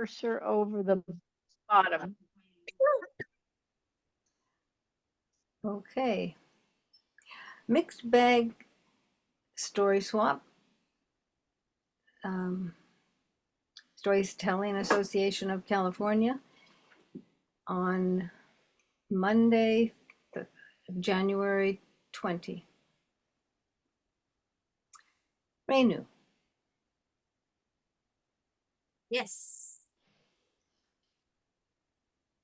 cursor over the bottom. Okay. Mixed bag story swap. Storytelling Association of California on Monday, January 20. Renu. Yes.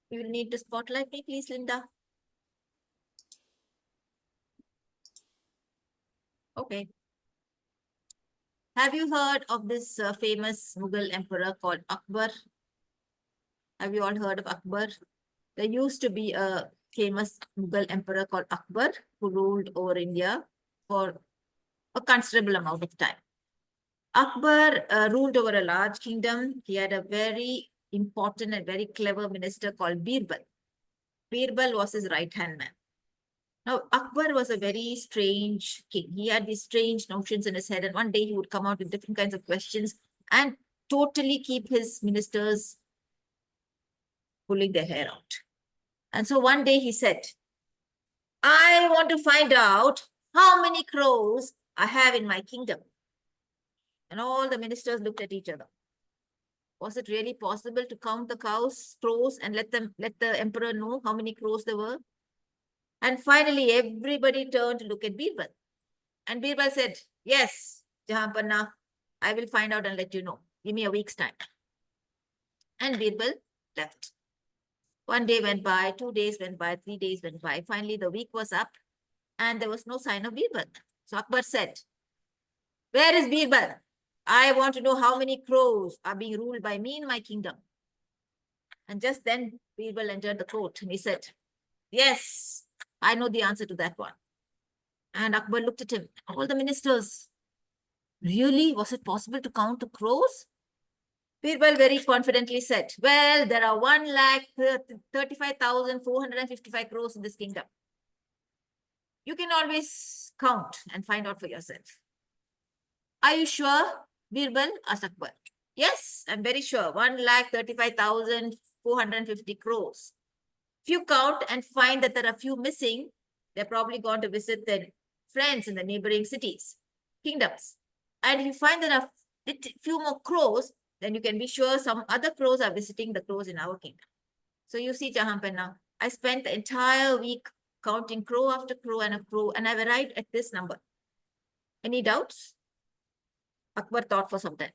You will need to spotlight me, please, Linda. Okay. Have you heard of this famous Mughal emperor called Akbar? Have you all heard of Akbar? There used to be a famous Mughal emperor called Akbar who ruled over India for a considerable amount of time. Akbar ruled over a large kingdom. He had a very important and very clever minister called Birbal. Birbal was his right-hand man. Now, Akbar was a very strange king. He had these strange notions in his head, and one day he would come out with different kinds of questions and totally keep his ministers pulling their hair out. And so one day he said, I want to find out how many crows I have in my kingdom. And all the ministers looked at each other. Was it really possible to count the crows and let the emperor know how many crows there were? And finally, everybody turned to look at Birbal. And Birbal said, yes, Jahanpanna, I will find out and let you know. Give me a week's time. And Birbal left. 1 day went by, 2 days went by, 3 days went by. Finally, the week was up and there was no sign of Birbal. So Akbar said, where is Birbal? I want to know how many crows are being ruled by me in my kingdom. And just then Birbal entered the court and he said, yes, I know the answer to that one. And Akbar looked at him, all the ministers, really? Was it possible to count the crows? Birbal very confidently said, well, there are 1,35,455 crows in this kingdom. You can always count and find out for yourself. Are you sure, Birbal? Asked Akbar. Yes, I'm very sure. 1,35,450 crores. If you count and find that there are few missing, they're probably going to visit their friends in the neighboring cities, kingdoms. And if you find there are few more crows, then you can be sure some other crows are visiting the crows in our kingdom. So you see, Jahanpanna, I spent the entire week counting crow after crow, and I've arrived at this number. Any doubts? Akbar thought for some time.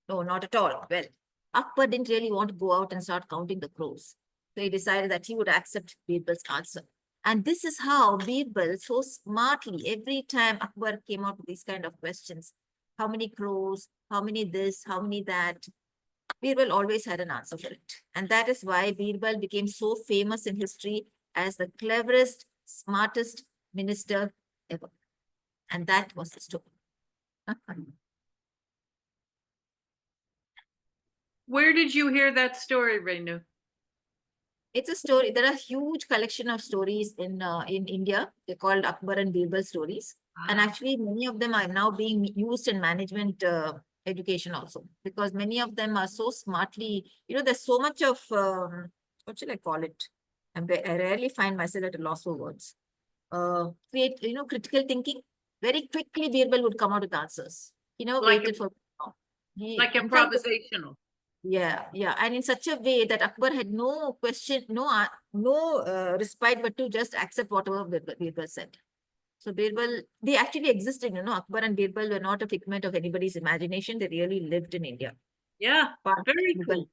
No, not at all. Well, Akbar didn't really want to go out and start counting the crows. So he decided that he would accept Birbal's answer. And this is how Birbal so smartly, every time Akbar came out with these kind of questions, how many crows, how many this, how many that, Birbal always had an answer for it. And that is why Birbal became so famous in history as the cleverest, smartest minister ever. And that was the story. Where did you hear that story, Renu? It's a story. There are a huge collection of stories in India. They're called Akbar and Birbal stories. And actually, many of them are now being used in management education also, because many of them are so smartly, there's so much of, what should I call it? I rarely find myself at a loss for words. Critical thinking. Very quickly, Birbal would come out with answers. He never waited for. Like improvisational. Yeah. And in such a way that Akbar had no question, no respite, but to just accept whatever Birbal said. So Birbal, they actually existed, Akbar and Birbal were not a figment of anybody's imagination. They really lived in India. Yeah, very cool.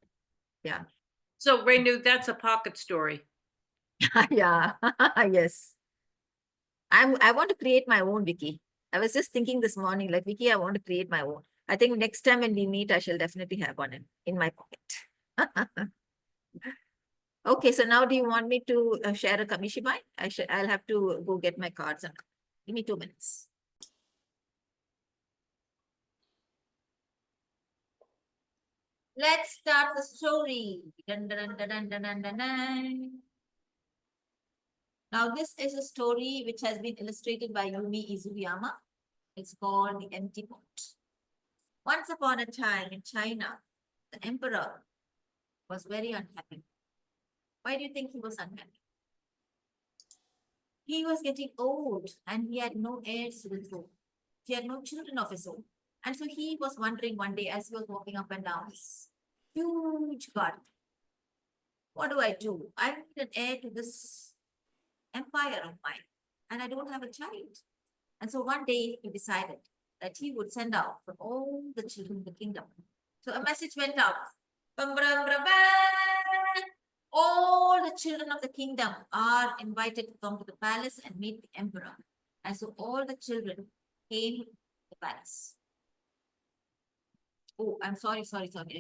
Yeah. So Renu, that's a pocket story. Yeah, yes. I want to create my own wiki. I was just thinking this morning, like, wiki, I want to create my own. I think next time when we meet, I shall definitely have one in my pocket. Okay, so now do you want me to share a Kamishibai? I'll have to go get my cards. And give me 2 minutes. Let's start the story. Dun, dun, dun, dun, dun, dun, dun, dun. Now, this is a story which has been illustrated by Yumi Izuyama. It's called The Empty Pot. Once upon a time in China, the emperor was very unhappy. Why do you think he was unhappy? He was getting old and he had no heirs to the throne. He had no children of his own. And so he was wondering one day as he was walking up and down this huge garden, what do I do? I need an heir to this empire of mine, and I don't have a child. And so one day he decided that he would send out for all the children of the kingdom. So a message went out. Bam, bam, bam, bam. All the children of the kingdom are invited to come to the palace and meet the emperor. And so all the children came to the palace. Oh, I'm sorry. I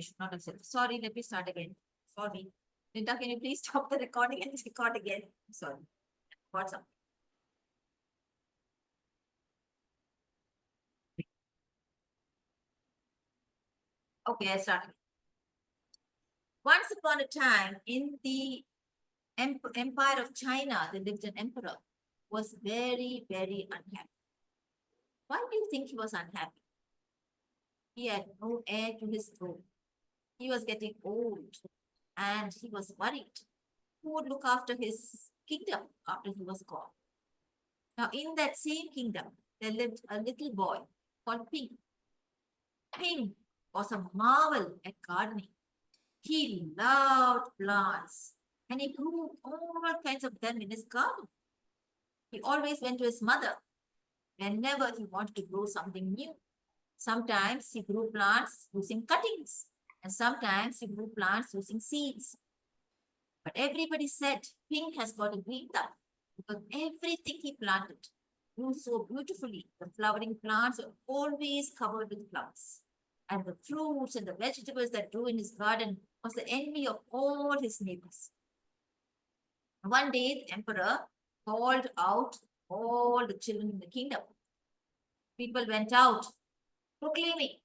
should not have said. Sorry, let me start again. Sorry. Linda, can you please stop the recording and record again? Sorry. What's up? Okay, I started. Once upon a time, in the empire of China, there lived an emperor who was very, very unhappy. Why do you think he was unhappy? He had no heir to his throne. He was getting old and he was worried. Who would look after his kingdom after he was gone? Now, in that same kingdom, there lived a little boy called Ping. Ping was a marvel at gardening. He loved plants and he grew all kinds of them in his garden. He always went to his mother whenever he wanted to grow something new. Sometimes he grew plants using cuttings, and sometimes he grew plants using seeds. But everybody said Ping has got a green thumb because everything he planted grew so beautifully. The flowering plants are always covered with flowers. And the fruits and the vegetables that grew in his garden was the envy of all his neighbors. One day, the emperor called out all the children in the kingdom. People went out proclaiming,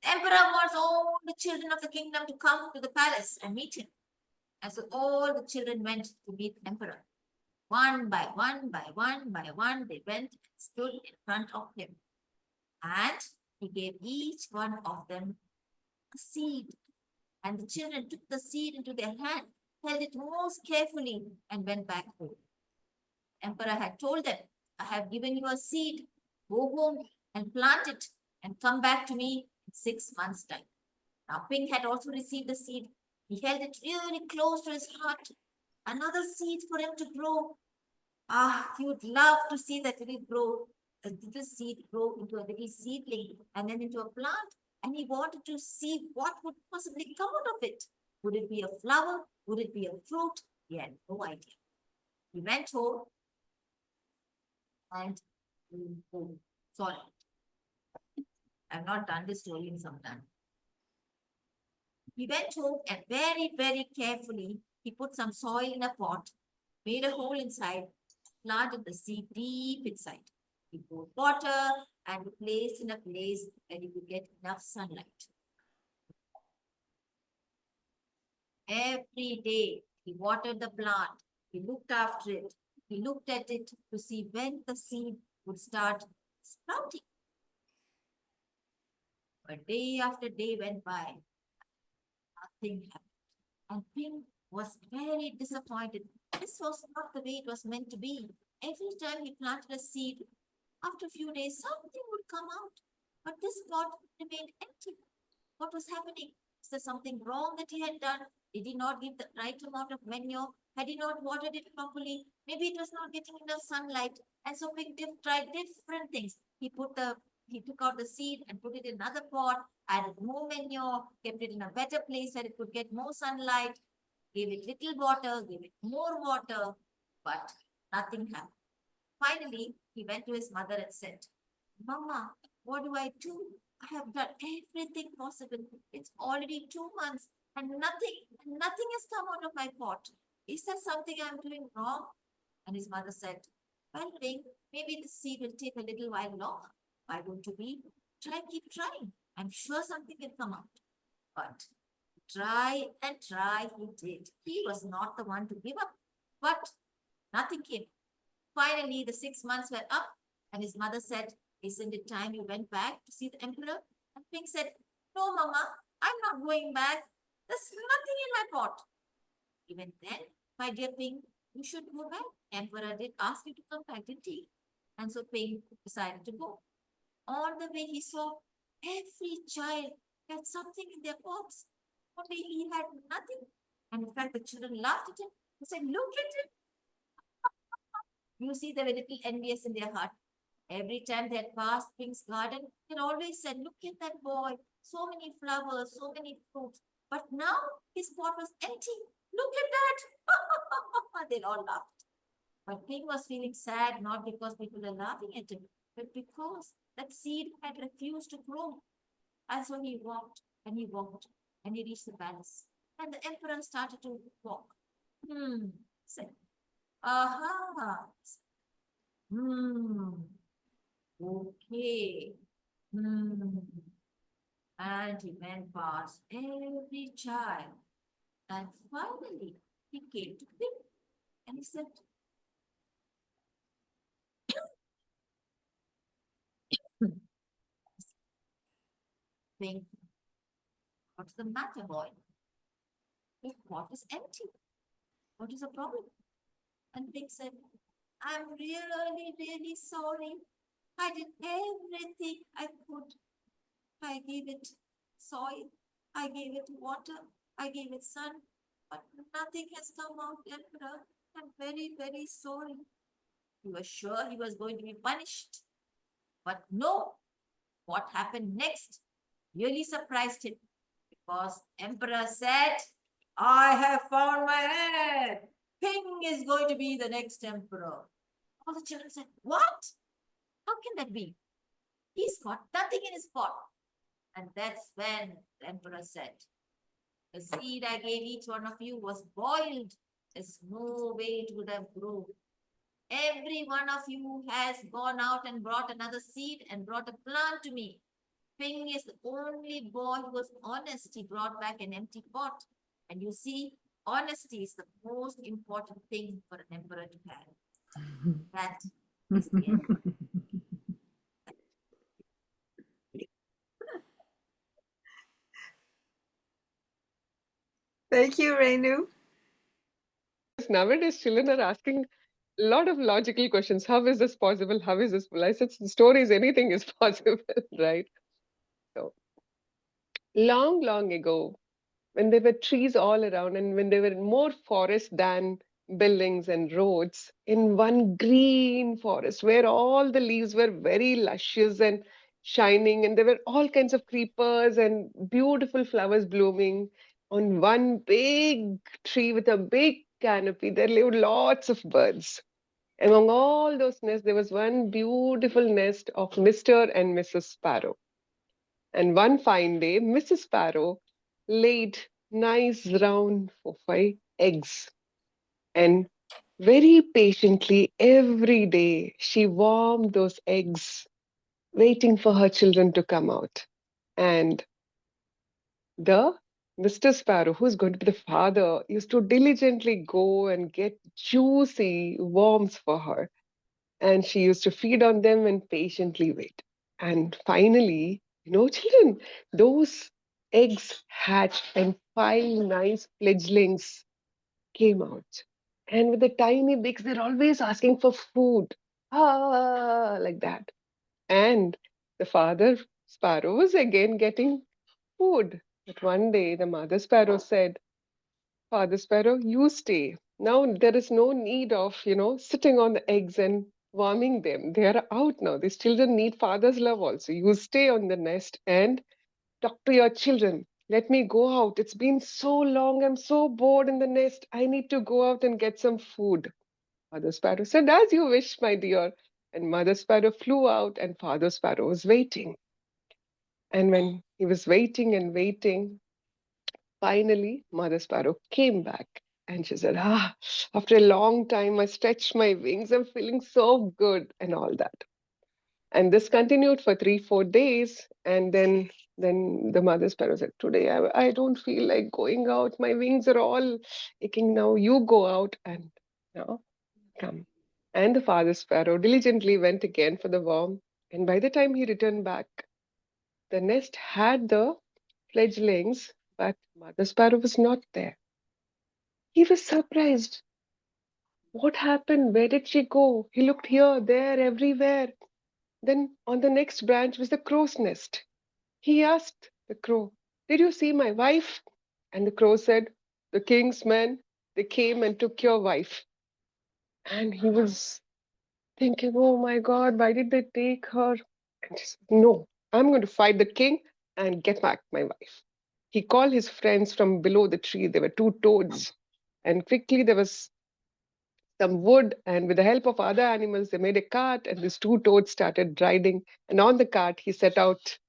the emperor wants all the children of the kingdom to come to the palace and meet him. And so all the children went to meet the emperor. One by one, they went and stood in front of him. And he gave each one of them a seed. And the children took the seed into their hand, held it most carefully, and went back home. The emperor had told them, I have given you a seed. Go home and plant it and come back to me in 6 months' time. Now, Ping had also received the seed. He held it really close to his heart. Another seed for him to grow. He would love to see that a little seed grow into a little seedling and then into a plant. And he wanted to see what would possibly come out of it. Would it be a flower? Would it be a fruit? He had no idea. He went home and sorry, I've not done this story in some time. He went home and very, very carefully, he put some soil in a pot, made a hole inside, planted the seed deep inside. He poured water and placed in a place where he could get enough sunlight. Every day, he watered the plant. He looked after it. He looked at it to see when the seed would start sprouting. But day after day went by. Nothing happened. And Ping was very disappointed. This was not the way it was meant to be. Every time he planted a seed, after a few days, something would come out. But this plot remained empty. What was happening? Is there something wrong that he had done? Did he not give the right amount of manure? Had he not watered it properly? Maybe it was not getting enough sunlight. And so Ping tried different things. He took out the seed and put it in another pot, added more manure, kept it in a better place where it could get more sunlight, gave it little water, gave it more water, but nothing happened. Finally, he went to his mother and said, Mama, what do I do? I have done everything possible. It's already 2 months and nothing has come out of my pot. Is there something I'm doing wrong? And his mother said, well, Ping, maybe the seed will take a little while longer. Why don't you keep trying? I'm sure something will come out. But try and try he did. He was not the one to give up, but nothing came. Finally, the 6 months were up and his mother said, isn't it time you went back to see the emperor? And Ping said, no, Mama, I'm not going back. There's nothing in my pot. Even then, my dear Ping, you should go back. Emperor did ask you to come back, didn't he? And so Ping decided to go. On the way, he saw every child had something in their pots. Only he had nothing. And in fact, the children laughed at him. They said, look at him. You see, they were little envious in their heart. Every time they had passed Ping's garden, they always said, look at that boy. So many flowers, so many fruits. But now his pot was empty. Look at that. They all laughed. But Ping was feeling sad, not because people were laughing at him, but because that seed had refused to grow. And so he walked and he walked and he reached the palace. And the emperor started to walk. Said, aha. Okay. And he went past every child. And finally, he came to Ping and he said, Ping, what's the matter, boy? Your pot is empty. What is the problem? And Ping said, I'm really, really sorry. I did everything I could. I gave it soil, I gave it water, I gave it sun, but nothing has come out, Emperor. I'm very, very sorry. He was sure he was going to be punished. But no, what happened next really surprised him, because Emperor said, I have found my head. Ping is going to be the next emperor. All the children said, what? How can that be? He's got nothing in his pot. And that's when the emperor said, the seed I gave each one of you was boiled. There's no way it would have grown. Every one of you has gone out and brought another seed and brought a plant to me. Ping is the only boy who was honest. He brought back an empty pot. And you see, honesty is the most important thing for an emperor to have. That is the end. Thank you, Renu. Nowadays, children are asking a lot of logical questions. How is this possible? How is this? I said, stories, anything is possible, right? So, long, long ago, when there were trees all around and when there were more forests than buildings and roads, in one green forest where all the leaves were very luscious and shining, and there were all kinds of creepers and beautiful flowers blooming on one big tree with a big canopy, there lived lots of birds. Among all those nests, there was one beautiful nest of Mr. and Mrs. Sparrow. And one fine day, Mrs. Sparrow laid nice round 4, 5 eggs. And very patiently, every day, she warmed those eggs, waiting for her children to come out. And the Mr. Sparrow, who's going to be the father, used to diligently go and get juicy worms for her. And she used to feed on them and patiently wait. And finally, children, those eggs hatched and 5 nice fledglings came out. And with the tiny beaks, they're always asking for food. Ah, like that. And the father sparrow was again getting food. But one day, the mother sparrow said, Father Sparrow, you stay. Now there is no need of, sitting on the eggs and warming them. They are out now. These children need father's love also. You stay on the nest and talk to your children. Let me go out. It's been so long. I'm so bored in the nest. I need to go out and get some food. Father Sparrow said, as you wish, my dear. And Mother Sparrow flew out and Father Sparrow was waiting. And when he was waiting and waiting, finally, Mother Sparrow came back and she said, after a long time, I stretched my wings. I'm feeling so good and all that. And this continued for 3, 4 days. And then the Mother Sparrow said, today, I don't feel like going out. My wings are all aching now. You go out and now come. And the Father Sparrow diligently went again for the worm. And by the time he returned back, the nest had the fledglings, but Mother Sparrow was not there. He was surprised. What happened? Where did she go? He looked here, there, everywhere. Then on the next branch was the crow's nest. He asked the crow, "Did you see my wife?" And the crow said, "The king's men, they came and took your wife." And he was thinking, "Oh my God, why did they take her?" And he said, "No, I'm going to fight the king and get back my wife." He called his friends from below the tree. There were two toads. And quickly there was some wood, and with the help of other animals, they made a cart, and these two toads started riding. And on the cart, he set out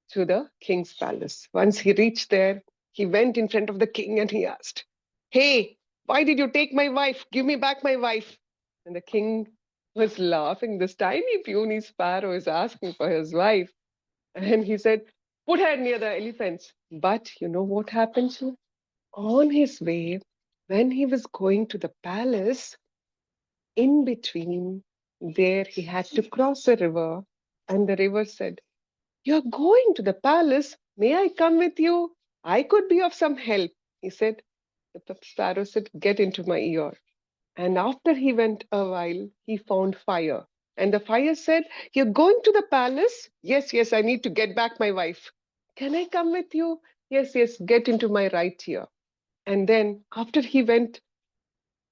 to the king's palace. Once he reached there, he went in front of the king and he asked, "Hey, why did you take my wife? Give me back my wife." And the king was laughing. This tiny puny sparrow is asking for his wife. And he said, "Put her near the elephants." But you know what happened to him? On his way, when he was going to the palace, in between there he had to cross a river, and the river said, "You're going to the palace. May I come with you? I could be of some help." He said, the sparrow said, "Get into my ear." And after he went a while, he found fire. And the fire said, "You're going to the palace?" "Yes, yes, I need to get back my wife." "Can I come with you?" "Yes, yes, get into my right ear." And then after he went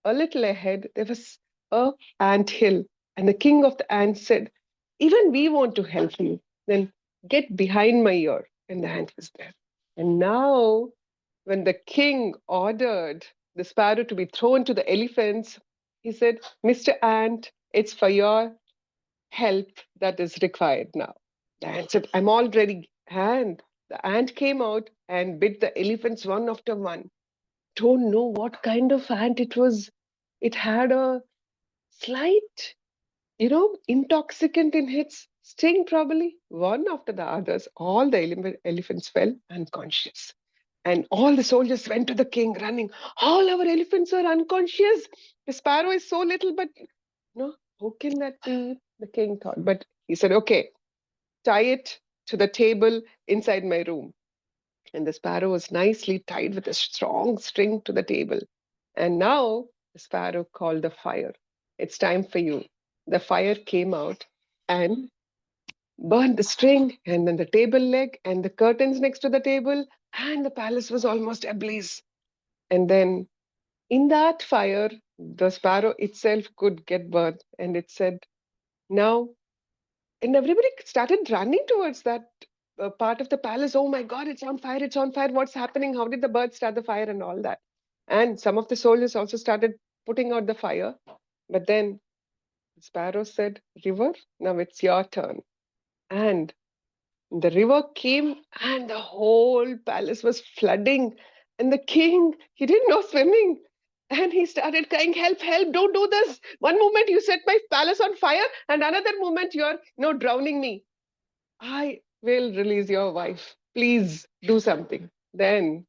a little ahead, there was a ant hill. And the king of the ants said, "Even we want to help you. Then get behind my ear." And the ant was there. And now, when the king ordered the sparrow to be thrown to the elephants, he said, "Mr. Ant, it's for your help that is required now." The ant said, "I'm all ready." And the ant came out and bit the elephants one after one. Don't know what kind of ant it was. It had a slight, intoxicant in its sting, probably. One after the others, all the elephants fell unconscious. And all the soldiers went to the king running. "All our elephants are unconscious. The sparrow is so little, but no, how can that be?" The king thought. But he said, "Okay, tie it to the table inside my room." And the sparrow was nicely tied with a strong string to the table. And now the sparrow called the fire. "It's time for you." The fire came out and burned the string, and then the table leg, and the curtains next to the table, and the palace was almost ablaze. And then in that fire, the sparrow itself could get burned. And it said, "Now," and everybody started running towards that part of the palace. "Oh my God, it's on fire, it's on fire. What's happening? How did the birds start the fire?" and all that. And some of the soldiers also started putting out the fire. But then the sparrow said, "River, now it's your turn." And the river came and the whole palace was flooding. And the king, he didn't know swimming. And he started crying, "Help, help, don't do this. One moment you set my palace on fire, and another moment you're drowning me. I will release your wife. Please do something." Then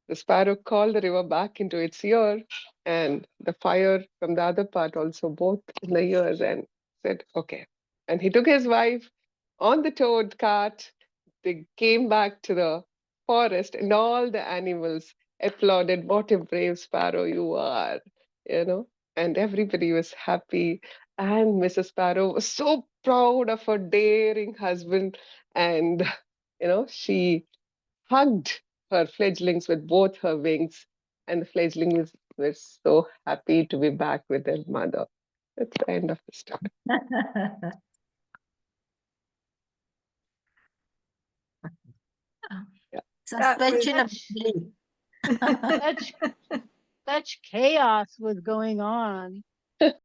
the sparrow called the river back into its ear, and the fire from the other part also, both in the ears, and said, "Okay." And he took his wife on the toad cart. They came back to the forest, and all the animals applauded. "What a brave sparrow you are," you know. And everybody was happy. And Mrs. Sparrow was so proud of her daring husband. And, she hugged her fledglings with both her wings, and the fledglings were so happy to be back with their mother. That's the end of the story. Yeah. Suspension of Such- disbelief. Such chaos was going on.